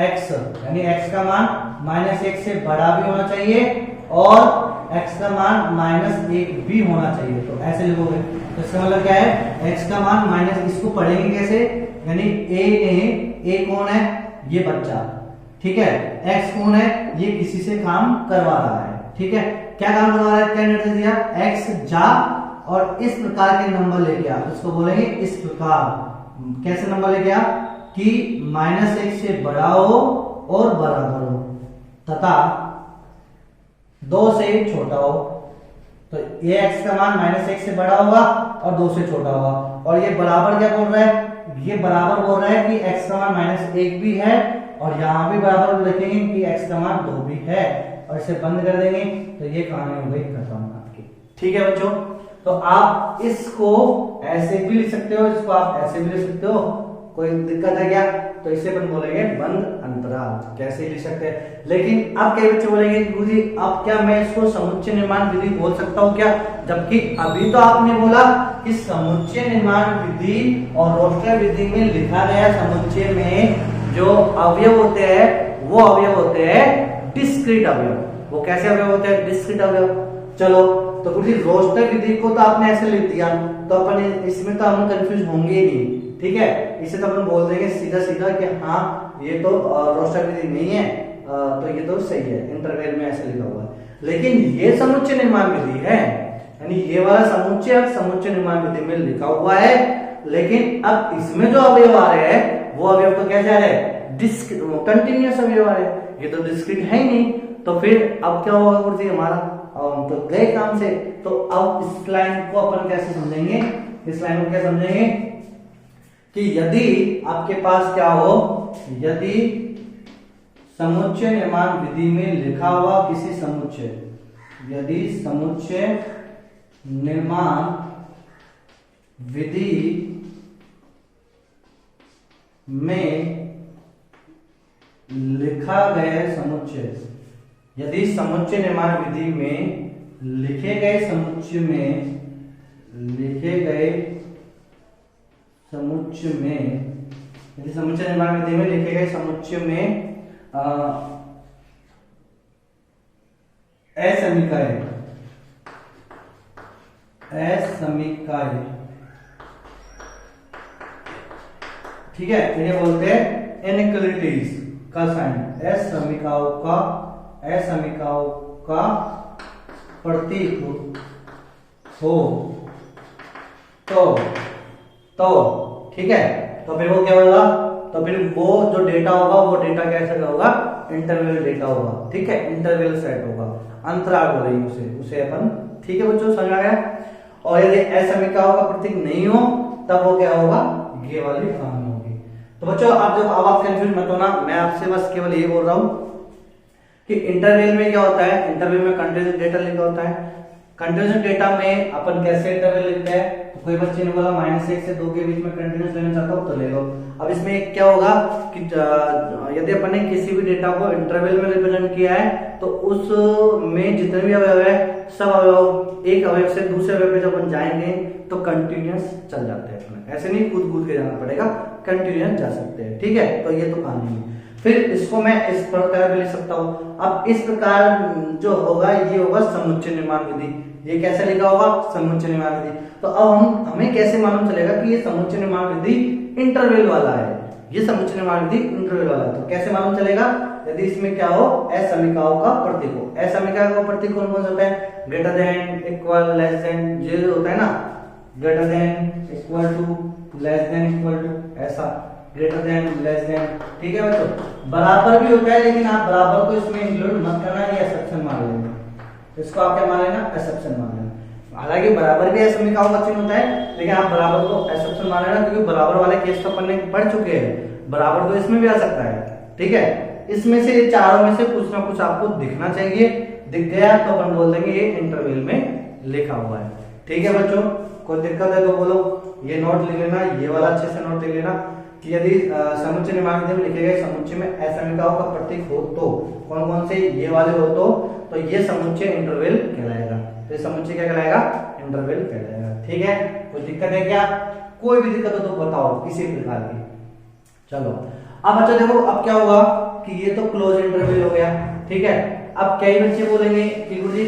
x यानी x का मान -1 से बड़ा भी होना चाहिए और x का मान -1 भी होना चाहिए। तो ऐसे लिखोगे तो इसका मतलब क्या है, x का मान माइनस, इसको पढ़ेंगे कैसे, यानी a कौन है, ये बच्चा, ठीक है, x कौन है, ये किसी से काम करवा रहा है, ठीक है, क्या काम करवा रहा है, क्या निर्देश दिया, x जा और इस प्रकार के नंबर लेके आ, इसको बोलेंगे इस प्रकार, कैसे नंबर लेके आ कि -1 से बड़ा हो और बराबर हो तथा 2 से छोटा हो। तो ये x का मान -1 से बड़ा होगा और 2 से छोटा होगा, और ये बराबर क्या बोल रहा है, ये बराबर बोल रहा है कि x का मान -1 भी है और यहाँ भी बराबर लिखेंगे कि x का मान 2 भी है और इसे बंद कर देंगे तो ये कहानी हो गई खत्म आपकी। ठीक है बच्चों, तो आप इसको ऐसे भी लिख सकते हो, इसको आप ऐसे भी लिख सकते हो, कोई दिक्कत है क्या? तो इसे अपन बोलेंगे बंद अंतराल, कैसे लिख सकते हैं। लेकिन अब कई बच्चे बोलेंगे गुरुजी अब क्या मैं इसको समुच्चय निर्माण विधि बोल सकता हूँ क्या, जबकि अभी तो आपने बोला कि समुच्चय निर्माण विधि और रोस्टर विधि में लिखा गया समुच्चय में जो अवयव होते हैं वो अवयव होते हैं डिस्क्रीट अवयव। वो कैसे अवयव होते हैं, डिस्क्रीट अवयव। चलो तो गुरुजी रोस्टर विधि को तो आपने ऐसे लिख दिया तो अपन इसमें तो हम कंफ्यूज होंगे ही नहीं, ठीक है, इसे तो अपन बोल देंगे सीधा सीधा कि हाँ ये तो रोस्टर विधि नहीं है, तो ये तो सही है, इंटरवल में ऐसे लिखा हुआ है। लेकिन ये समुच्चय निर्माण विधि है, यानी ये वाला समुच्चय समुच्चय निर्माण विधि में लिखा हुआ है, लेकिन अब इसमें जो अवयव आ रहे हैं वो अवयव तो कैसे आ रहे हैं, कंटिन्यूअस अवयव आ रहे हैं, ये तो डिस्क्रीट है ही नहीं। तो फिर अब क्या होगा गुरुजी हमारा, तो गए काम से। तो अब इस लाइन को अपन कैसे समझेंगे, इस लाइन को क्या समझेंगे कि यदि आपके पास क्या हो, यदि समुच्चय निर्माण विधि में लिखा हुआ किसी समुच्चय, यदि समुच्चय निर्माण विधि में लिखा गया समुच्चय, यदि समुच्चय निर्माण विधि में लिखे गए समुच्चय में यदि समुच्चय निर्माण विधि में लिखे गए समुच्चय में असमीकाय ठीक है, इन्हें बोलते हैं इनइक्वालिटीज का साइन, असमीकाओं का प्रतीक हो तो ठीक है, तो फिर वो क्या होगा, तो फिर वो जो डेटा होगा वो डेटा कैसे होगा, इंटरवल डेटा होगा, ठीक है, इंटरवल सेट होगा, अंतराल बोलेंगे उसे अपन। ठीक है बच्चों, समझ आ गया। और यदि असमीकाओं का प्रतीक नहीं हो तब वो क्या होगा, ये वाली कहानी होगी। तो बच्चों अब आप कंफ्यूज मत होना, मैं आपसे बस केवल ये बोल रहा हूं कि इंटरवल में क्या होता है, इंटरवल में कंटीन्यूअस डेटा लिखा होता है। कंटीन्यूअस डेटा में अपन कैसे इंटरवल लिखते हैं, तो कोई बच्चे ने बोला -1 से 2 के बीच में कंटीन्यूअस लेना चाहता हो तो ले लो। अब इसमें क्या होगा कि यदि अपन ने किसी भी डेटा को इंटरवल में रिप्रेजेंट किया है तो उसमें जितने भी अवयव है सब अवयव एक अवयव से दूसरे अवयव पे जब अपन जाएंगे तो कंटीन्यूअस चल जाते हैं, ऐसे नहीं कूद कूद के जाना पड़ेगा, कंटीन्यूअस जा सकते हैं। ठीक है, तो ये तो कहानी है। फिर इसको मैं इस प्रकार भी लिख सकता हूँ। अब इस प्रकार जो होगा ये होगा समुच्चय निर्माण विधि। ये कैसे लिखा होगा? समुच्चय निर्माण विधि। तो अब हमें कैसे मालूम चलेगा कि ये समुच्चय निर्माण विधि इंटरवल वाला है? ये समुच्चय निर्माण विधि इंटरवल वाला है। तो कैसे मालूम चलेगा? यदि इसमें क्या हो, असमीकाओं का प्रतीक हो। असमीकाओं का प्रतीक कौन कौन सा होता है? Greater than, equal, less than, ये होता है ना, greater than, equal to, less than, equal to, ऐसा, ग्रेटर देन, लेस देन। ठीक है बच्चों, बराबर भी होता है, लेकिन आप बराबर को इसमें इंक्लूड मत करना, ये एक्सेप्शन मान लेना। इसको आप क्या मान लेना? एक्सेप्शन मान लेना। हालांकि बराबर भी असमीकाओं का चिन्ह होता है, लेकिन आप बराबर को एक्सेप्शन मान लेना, क्योंकि बराबर वाले केस तो अपन ने पढ़ चुके हैं। बराबर तो इसमें भी आ सकता है। ठीक है, इसमें से ये चारों में से कुछ ना कुछ आपको दिखना चाहिए। दिख गया तो अपन बोल देंगे ये इंटरवल में लिखा हुआ है। ठीक है बच्चों, कोई दिक्कत है तो बोलो। ये नोट लिख लेना, ये वाला अच्छे से नोट लिख लेना कि यदि समुच्चय निर्माण विधि में लिखे गए समुच्चय में असमीकाओं का प्रतीक हो तो कौन कौन से ये वाले हो तो ये समुच्चय इंटरवल कहलाएगा। तो ये समुच्चय क्या कहलाएगा? इंटरवल कहलाएगा। ठीक है, कोई दिक्कत है क्या? कोई भी दिक्कत हो तो बताओ किसी प्रकार की। चलो अब अच्छा देखो, अब क्या होगा कि ये तो क्लोज इंटरवल हो गया। ठीक है, अब कई बच्चे बोलेंगे कि गुरुजी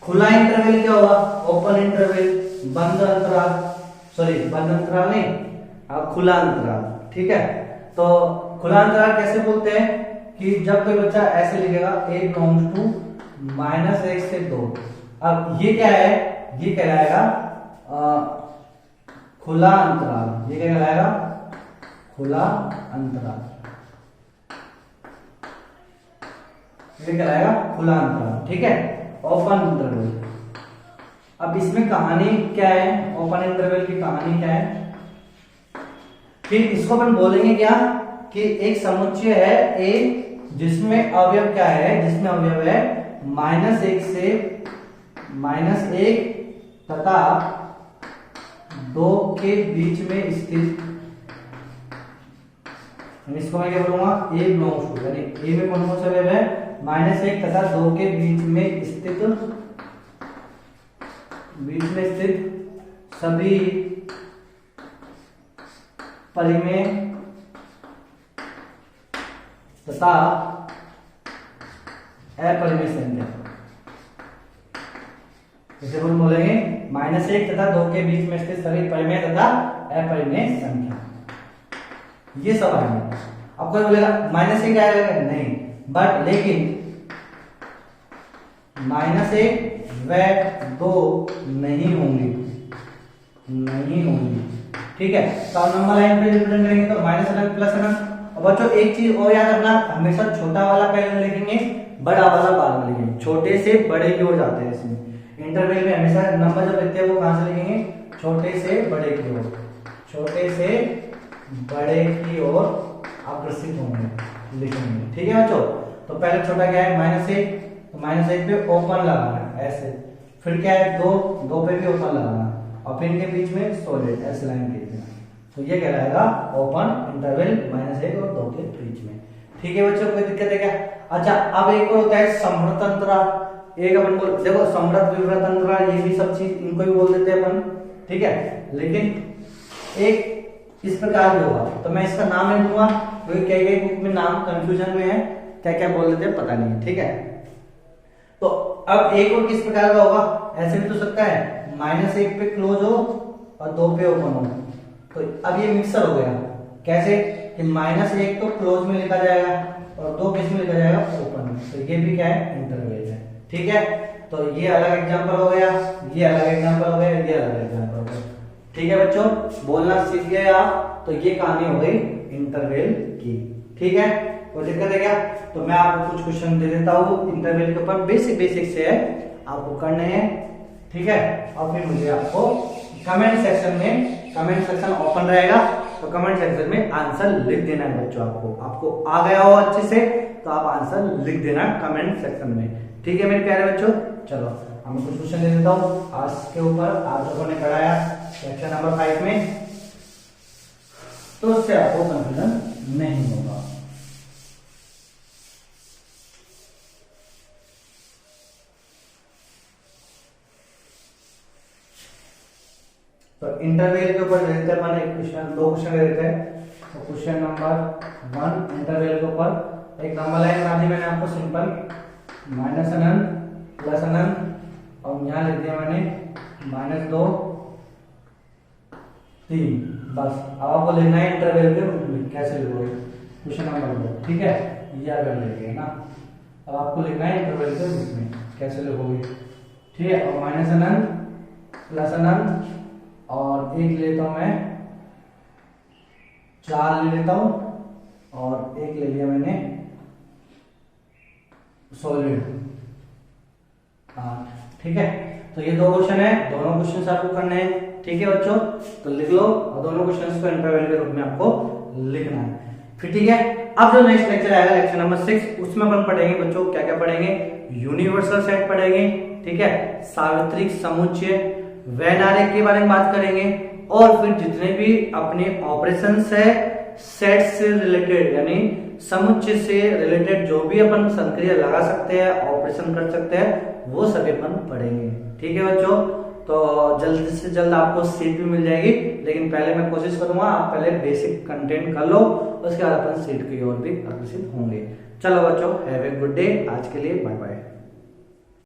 खुला इंटरवल क्या होगा? ओपन इंटरवल, बंद अंतराल, सॉरी बंद अंतराल नहीं, खुला अंतराल। ठीक है, तो खुला अंतराल कैसे बोलते हैं कि जब कोई बच्चा ऐसे लिखेगा a बिलोंग्स टू -1 से 2। अब ये क्या है? ये कहलाएगा खुला अंतराल। ये क्या कहलाएगा? खुला अंतराल। ये कहलाएगा खुला अंतराल। ठीक है, ओपन इंटरवल। अब इसमें कहानी क्या है? ओपन इंटरवल की कहानी क्या है? फिर इसको अपन बोलेंगे क्या कि एक समुच्चय है A जिसमें अवयव क्या है? जिसमें अवयव है -1 से -1 तथा 2 के बीच में स्थित। इसको मैं क्या बोलूंगा? A बिलोंग्स टू, यानी A में कौन कौन सा अवयव है? -1 तथा 2 के बीच में स्थित सभी परिमेय तथा अपरिमेय संख्या। इसे बोलेंगे -1 तथा 2 के बीच में स्थित सभी परिमेय तथा अपरिमेय संख्या। ये सब आएंगे। अब कोई बोलेगा -1 आएगा? नहीं, बट लेकिन -1 व 2 नहीं होंगी। ठीक है, तो अब नंबर लाइन पे रिप्रेजेंट करेंगे तो -1 +1। और बच्चों एक चीज और याद रखना, हमेशा छोटा वाला पहले लिखेंगे, बड़ा वाला बाद में लिखेंगे। छोटे से बड़े की ओर जाते हैं इसमें। इंटरवल में हमेशा नंबर जब लिखते हैं वो कहां से लिखेंगे? छोटे से बड़े की ओर, छोटे से बड़े की ओर अग्रसित होंगे, लिखेंगे। ठीक है बच्चों, तो पहले छोटा क्या है? -1, तो -1 पे ओपन लगाना ऐसे। फिर क्या है? 2 पे भी ओपन लगाना, और फिर इनके बीच में सॉलिड ऐसे लाइन खींच देना। तो ये कहलाएगा ओपन इंटरवल -1 और 2 के बीच में। ठीक है बच्चों, कोई दिक्कत है क्या? अच्छा, अब एक और होता है समृत अंतराल। एक अपन बोल देखो समृत विवृत अंतराल, ये भी सब चीज इनको भी बोल देते हैं अपन। ठीक है, लेकिन एक इस प्रकार भी होगा, तो मैं इसका नाम नहीं दूंगा क्योंकि कई बुक में नाम कंफ्यूजन में है, क्या क्या बोल देते हैं पता नहीं है। ठीक है, तो अब एक और किस प्रकार का होगा? ऐसे भी तो सकता है -1 पे क्लोज हो और 2 पे ओपन हो। तो अब ये मिक्सर हो गया। कैसे कि -1 तो क्लोज में लिखा जाएगा और 2 किस में लिखा जाएगा? ओपन में। तो ये भी क्या है? इंटरवल है। ठीक है, तो ये अलग एग्जांपल हो गया, ये अलग एग्जांपल हो गया, ये अलग एग्जांपल हो गया। ठीक है बच्चों, बोलना सीख गए आप, तो ये कहानी हो गई इंटरवल की। ठीक है, कोई दिक्कत है क्या? तो मैं आपको कुछ क्वेश्चन दे देता हूँ इंटरवल के ऊपर, बेसिक से है, आपको करने हैं। ठीक है, और फिर मुझे आपको कमेंट सेक्शन ओपन रहेगा, तो कमेंट सेक्शन में आंसर लिख देना है बच्चों। आपको आ गया हो अच्छे से तो आप आंसर लिख देना कमेंट सेक्शन में। ठीक है मेरे प्यारे बच्चों, चलो हम कुछ क्वेश्चन दे देता हूँ आज के ऊपर, आप लोगों ने कराया सेक्शन नंबर 5 में, तो उससे आपको कंफ्यूजन नहीं होगा। तो इंटरवल के ऊपर दे देते हैं, 2 क्वेश्चन दे देते हैं। तो क्वेश्चन नंबर 1 इंटरवल के ऊपर एक नंबर लाइन बना दी मैंने आपको सिंपल, माइनस अनंत प्लस अनंत और यहाँ लिख दिया मैंने -2 3। बस अब आपको लिखना है इंटरवल के रूप में, कैसे लिखोगे क्वेश्चन नंबर 2, ठीक है, ये अगर लिखेंगे ना। अब आपको लिखना है इंटरवल के रूप में, कैसे लिखोगे, ठीक है। और माइनस अनंत प्लस अनंत और एक लेता हूं मैं 4 ले लेता हूं और एक ले लिया मैंने सॉलिड, हाँ ठीक है। तो ये 2 क्वेश्चन है, दोनों क्वेश्चन आपको करने हैं, ठीक है बच्चों। तो लिख लो और दोनों क्वेश्चन को इंटरवल के रूप में आपको लिखना है, फिर ठीक है। अब जो नेक्स्ट लेक्चर आएगा लेक्चर नंबर 6, उसमें अपन पढ़ेंगे बच्चों क्या क्या पढ़ेंगे, यूनिवर्सल सेट पढ़ेंगे, ठीक है, सार्वत्रिक समुच्चय, वेन आरेख के बारे में बात करेंगे और फिर जितने भी अपने ऑपरेशंस है सेट से रिलेटेड यानी समुच्चय से रिलेटेड जो भी अपन संक्रिया लगा सकते हैं, ऑपरेशन कर सकते हैं, वो सभी अपन पढ़ेंगे, ठीक है बच्चों। तो जल्द से जल्द आपको सीट भी मिल जाएगी, लेकिन पहले मैं कोशिश करूंगा आप पहले बेसिक कंटेंट कर लो, उसके बाद अपन सीट की ओर भी अग्रसित होंगे। चलो बच्चों, हैव ए गुड डे, आज के लिए बाय बाय।